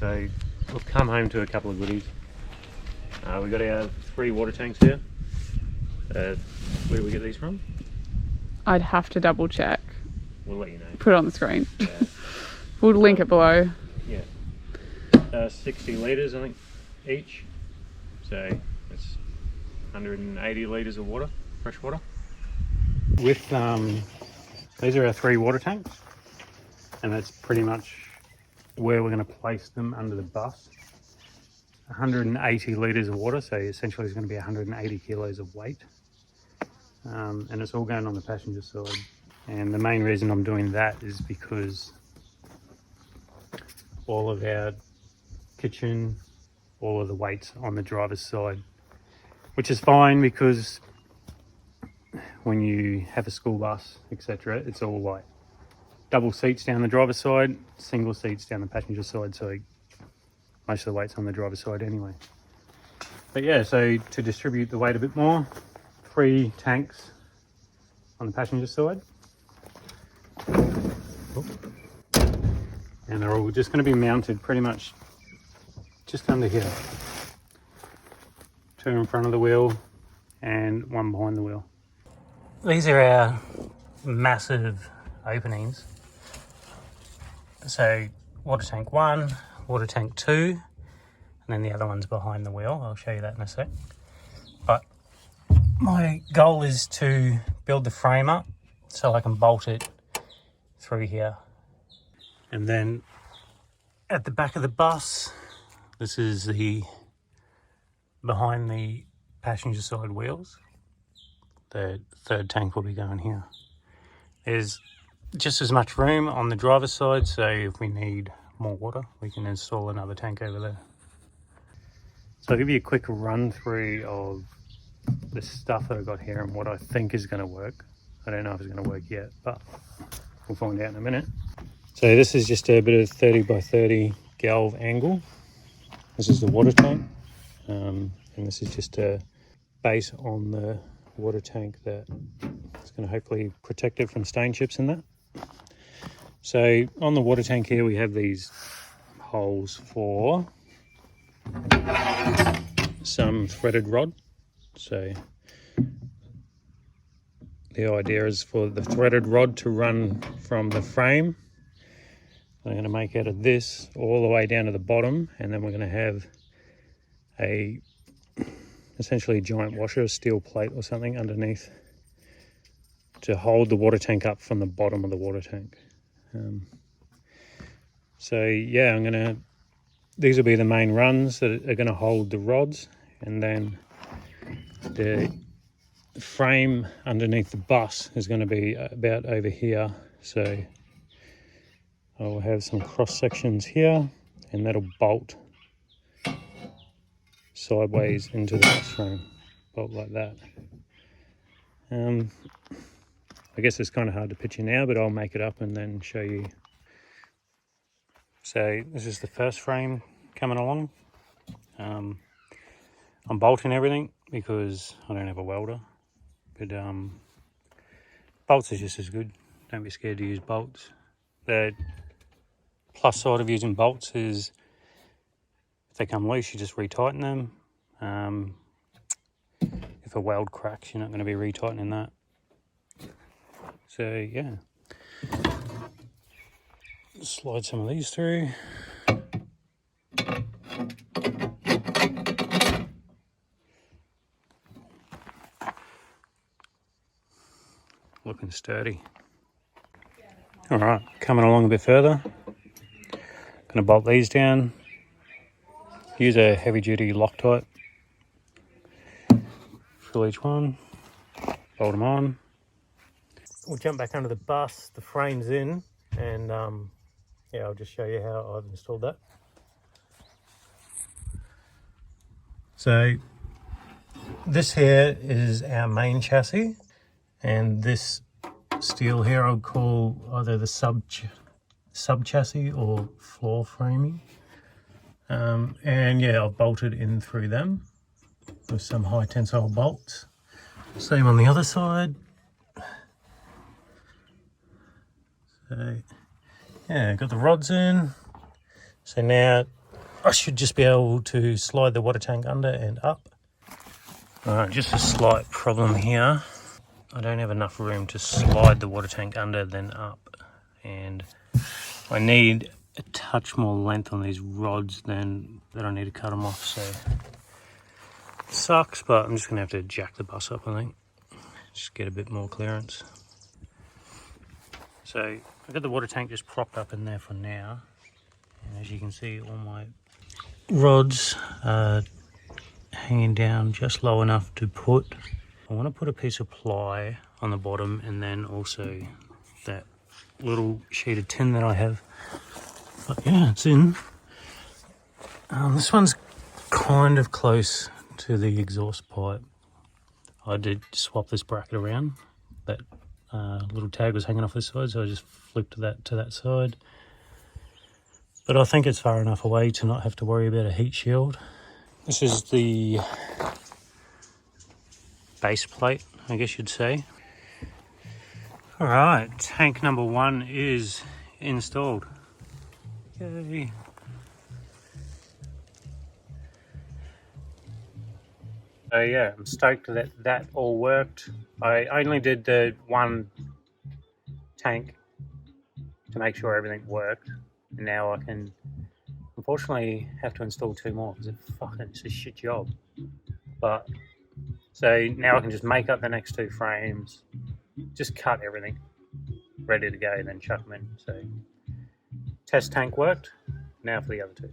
So we've come home to a couple of goodies. We've got our 3 water tanks here. Where do we get these from? I'd have to double check. We'll let you know. Put it on the screen. Yeah. We'll link it below. Yeah. 60 litres I think each. So it's 180 litres of water, fresh water. With these are our 3 water tanks, and that's pretty much where we're going to place them under the bus. 180 litres of water, so essentially it's going to be 180 kilos of weight, and it's all going on the passenger side. And the main reason I'm doing that is because all of our kitchen, all of the weight's on the driver's side, which is fine because when you have a school bus, etc., it's all like double seats down the driver's side, single seats down the passenger side, so most of the weight's on the driver's side anyway. But yeah, so to distribute the weight a bit more, 3 tanks on the passenger side. And they're all just going to be mounted pretty much just under here. 2 in front of the wheel and 1 behind the wheel. These are our massive openings. So water tank 1, water tank 2, and then the other one's behind the wheel. I'll show you that in a sec. But my goal is to build the frame up so I can bolt it through here. And then at the back of the bus, this is the behind the passenger side wheels. The 3rd tank will be going here. There's just as much room on the driver's side, so if we need more water, we can install another tank over there. So I'll give you a quick run through of the stuff that I've got here and what I think is going to work. I don't know if it's going to work yet, but we'll find out in a minute. So this is just a bit of 30 by 30 galv angle. This is the water tank, and this is just a base on the water tank that is going to hopefully protect it from stain chips and that. So on the water tank here we have these holes for some threaded rod. So the idea is for the threaded rod to run from the frame. I'm going to make out of this all the way down to the bottom, and then we're going to have essentially a giant washer, a steel plate or something underneath to hold the water tank up from the bottom of the water tank. So yeah, these will be the main runs that are going to hold the rods, and then the frame underneath the bus is going to be about over here. So I'll have some cross sections here, and that'll bolt sideways into the bus frame, bolt like that. I guess it's kind of hard to picture now, but I'll make it up and then show you. So this is the first frame coming along. I'm bolting everything because I don't have a welder, but bolts are just as good. Don't be scared to use bolts. The plus side of using bolts is if they come loose, you just retighten them. If a weld cracks, you're not going to be retightening that. So yeah, slide some of these through. Looking sturdy. All right, coming along a bit further. Going to bolt these down. Use a heavy duty Loctite. Fill each one. Bolt them on. We'll jump back under the bus. The frame's in, and yeah, I'll just show you how I've installed that. So this here is our main chassis, and this steel here I'll call either the sub chassis or floor framing. And yeah, I've bolted in through them with some high tensile bolts. Same on the other side. So yeah, got the rods in. So now I should just be able to slide the water tank under and up. Alright, just a slight problem here. I don't have enough room to slide the water tank under then up, and I need a touch more length on these rods than that. I need to cut them off, so it sucks, but I'm just gonna have to jack the bus up, I think. Just get a bit more clearance. So I've got the water tank just propped up in there for now, and as you can see, all my rods are hanging down just low enough to put. I want to put a piece of ply on the bottom, and then also that little sheet of tin that I have. But yeah, it's in. This one's kind of close to the exhaust pipe. I did swap this bracket around. That little tag was hanging off this side, so I just flipped that to that side. But I think it's far enough away to not have to worry about a heat shield. This is the base plate, I guess you'd say. All right, tank number 1 is installed. Yay. So yeah, I'm stoked that that all worked. I only did the one tank to make sure everything worked. And now I can, unfortunately, have to install 2 more because it's a shit job. But so now I can just make up the next 2 frames, just cut everything, ready to go, then chuck them in. So test tank worked. Now for the other 2.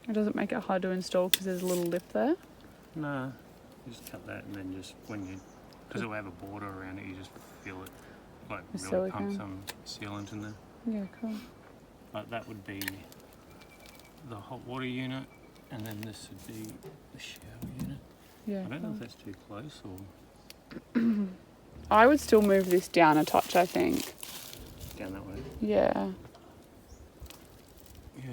It doesn't make it hard to install because there's a little lip there. No, you just cut that, and then just when you, because it will have a border around it, you just fill it, like really pump some sealant in there. Yeah, cool. But that would be the hot water unit, and then this would be the shower unit. Yeah. I don't know if that's too close or. I would still move this down a touch, I think. Down that way? Yeah. Yeah.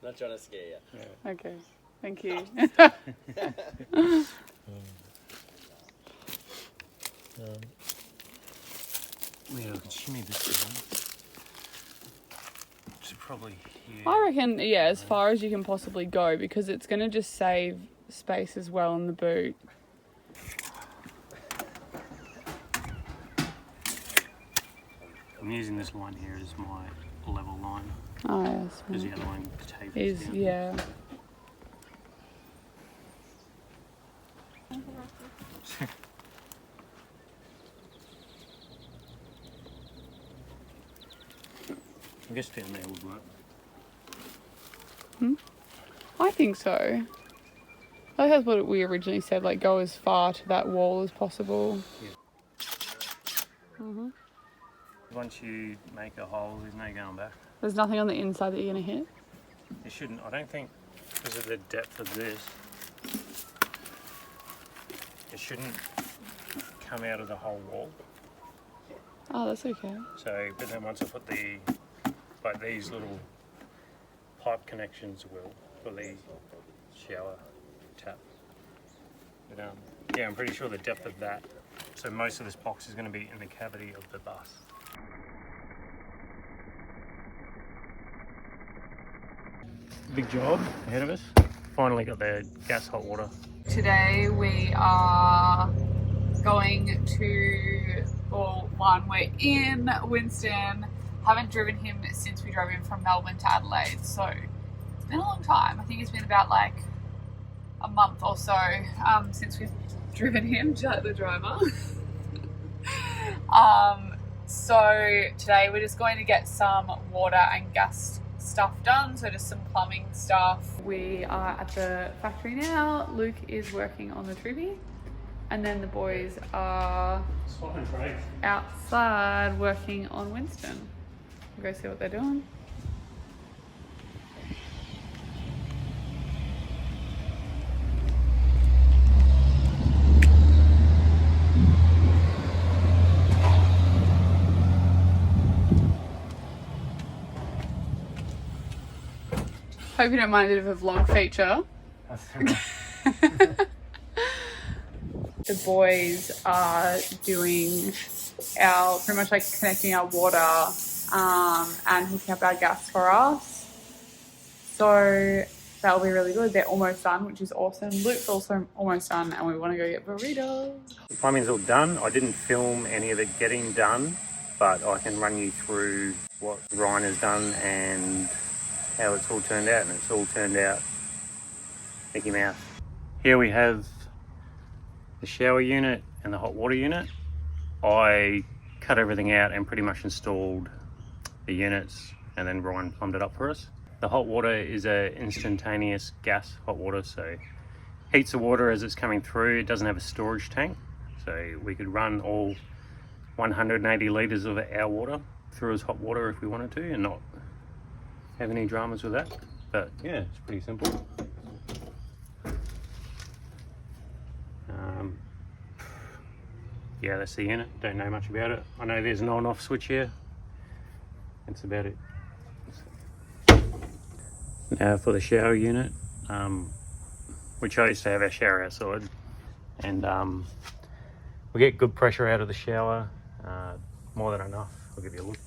Not trying to scare you. Yeah. Okay. Thank you. Yeah, I can shimmy this down. It's probably here. I reckon, yeah, as far as you can possibly go, because it's going to just save space as well in the boot. I'm using this line here as my level line. Oh, yes. Because the other one tapers Is, down. yeah. I guess down there would work. I think so. I think that's what we originally said, like go as far to that wall as possible. Yeah. Mm-hmm. Once you make a hole, there's no going back. There's nothing on the inside that you're going to hit? You shouldn't, I don't think, because of the depth of this, it shouldn't come out of the whole wall. Oh, that's okay. So, but then once I put the, like these little pipe connections will, for the shower tap. But yeah, I'm pretty sure the depth of that, so most of this box is going to be in the cavity of the bus. Big job ahead of us. Finally got the gas hot water. Today we are going to, well, we're in Winston. Haven't driven him since we drove him from Melbourne to Adelaide, so it's been a long time. I think it's been about like a month or so since we've driven him, Jack the driver. So today we're just going to get some water and gas stuff done, so just some plumbing stuff. We are at the factory now. Luke is working on the Trivi, and then the boys are outside working on Winston. We'll go see what they're doing. Hope you don't mind a bit of a vlog feature. The boys are doing our, pretty much like connecting our water and hooking up our gas for us. So that'll be really good. They're almost done, which is awesome. Luke's also almost done and we want to go get burritos. The plumbing's all done. I didn't film any of it getting done, but I can run you through what Ryan has done and how it's all turned out, and it's all turned out Mickey Mouse. Here we have the shower unit and the hot water unit. I cut everything out and pretty much installed the units, and then Ryan plumbed it up for us. The hot water is a instantaneous gas hot water, so heats the water as it's coming through. It doesn't have a storage tank, so we could run all 180 litres of our water through as hot water if we wanted to and not have any dramas with that. But yeah, it's pretty simple. Yeah, that's the unit. Don't know much about it. I know there's an on-off switch here. That's about it. Now for the shower unit, we chose to have our shower outside, and we get good pressure out of the shower, more than enough. I'll give you a look.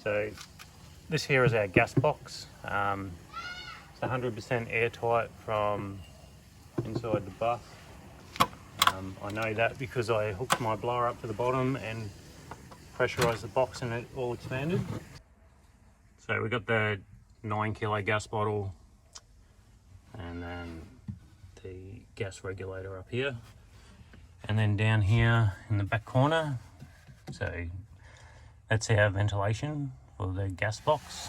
So this here is our gas box. It's 100% airtight from inside the bath. I know that because I hooked my blower up to the bottom and pressurised the box and it all expanded. So we got the 9 kilo gas bottle and then the gas regulator up here, and then down here in the back corner, so that's our ventilation for the gas box.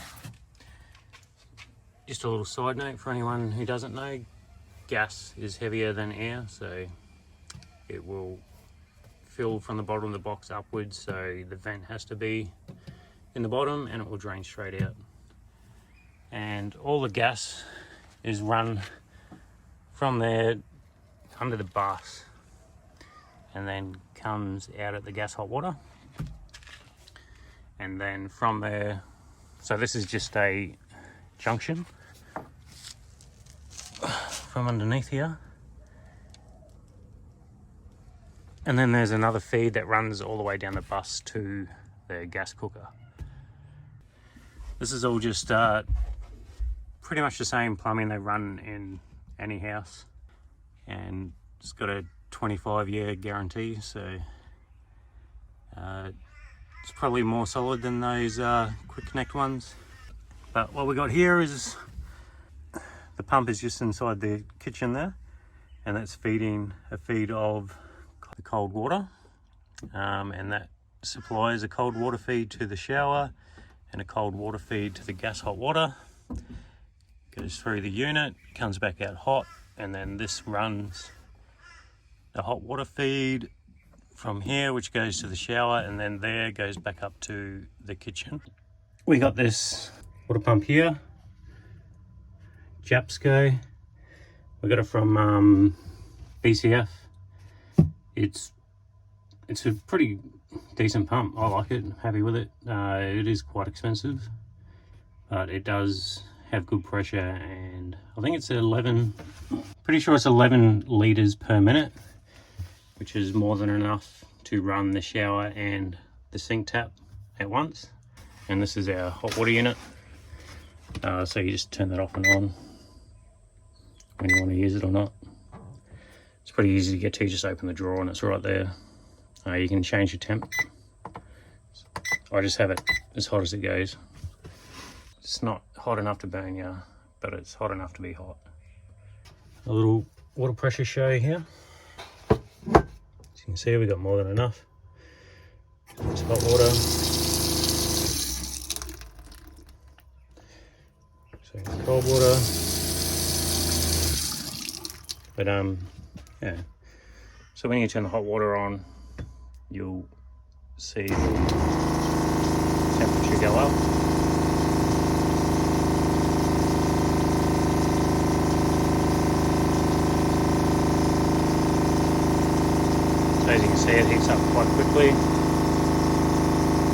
Just a little side note for anyone who doesn't know, gas is heavier than air, so it will fill from the bottom of the box upwards, so the vent has to be in the bottom and it will drain straight out. And all the gas is run from there under the bath and then comes out at the gas hot water. And then from there, so this is just a junction from underneath here. And then there's another feed that runs all the way down the bus to the gas cooker. This is all just pretty much the same plumbing they run in any house, and it's got a 25-year guarantee, so it's probably more solid than those quick connect ones. But what we got here is the pump is just inside the kitchen there, and that's feeding a feed of the cold water, and that supplies a cold water feed to the shower and a cold water feed to the gas hot water. Goes through the unit, comes back out hot, and then this runs the hot water feed from here, which goes to the shower, and then there goes back up to the kitchen. We got this water pump here, Japsco. We got it from BCF. It's a pretty decent pump. I like it, happy with it. It is quite expensive, but it does have good pressure, and I think it's 11, pretty sure it's 11 litres per minute, which is more than enough to run the shower and the sink tap at once. And this is our hot water unit, so you just turn that off and on when you want to use it or not. It's pretty easy to get to, just open the drawer and it's right there. You can change your temp. I just have it as hot as it goes. It's not hot enough to burn you, but it's hot enough to be hot. A little water pressure show here. As you can see, we've got more than enough. It's hot water. So it's cold water. But yeah. So when you turn the hot water on, you'll see the temperature go up. as you can see, it heats up quite quickly.